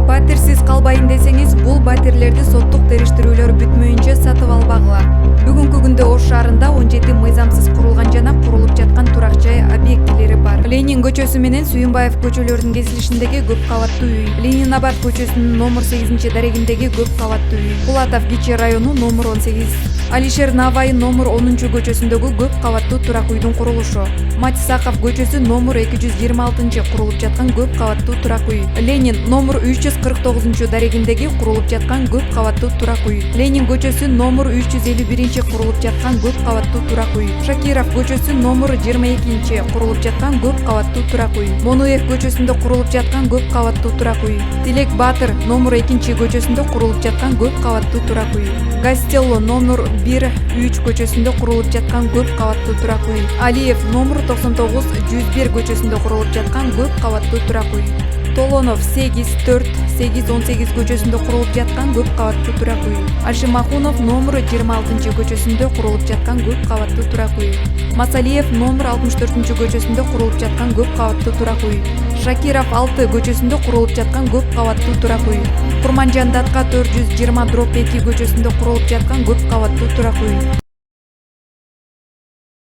Батирсиз калбайын десеңиз, бул батирлерди соттук териштирүүлөр бүтмөйүнчө сатып албагыла. Бүгүнкү күндө Ош шаарында 17 мыйзамсыз курулган жана курулуп жаткан турак жай объектилери бар. Ленин көчөсү менен Сүйүнбаев көчөлөрүнүн кесилишиндеги көп кабаттуу үй, Ленин Абад көчөсүнүн номер 8-дарегиндеги көп кабаттуу үй, Пулатов Кичи району номер 18, Алишер Навай номер 10 көчөсүндөгү көп кабаттуу турак үйдүн курулушу, Матисаков көчөсү номер 226 курулуп жаткан көп кабаттуу турак үй, Ленин номер 349 дарегиндеги курулуп жаткан көп кабаттуу турак үй, Ленин көчөсү номер 351 курулуп жаткан көп кабаттуу турак үй, Шакиров көчөсү номер 22 курулуп жаткан көп кабаттуу турак үй, Монуев көчөсүндө курулуп жаткан көп кабаттуу турак үй, Тилек Батыр номер 2 көчөсүндө курулуп жаткан көп кабаттуу турак үй, Гастелло номер 1-3 көчөсүндө курулуп жаткан көп кабаттуу турак үй, Алиев номер 99-101 көчөсүндө курулуп жаткан көп кабаттуу турак үй, Толонов 8-4-8-18 көчөсүндө курулуп жаткан көп кабаттуу турак үй, Ашимахунов номер 26 көчөсүндө курулуп жаткан көп кабаттуу турак үй, Масалиев номер 64 көчөсүндө курулуп жаткан көп кабаттуу турак үй, Шакиров 6 көчөсүндө курулуп жаткан көп кабаттуу турак үй, Курманжан Датка 420/2 көчөсүндө курулуп жаткан көп кабаттуу турак үй.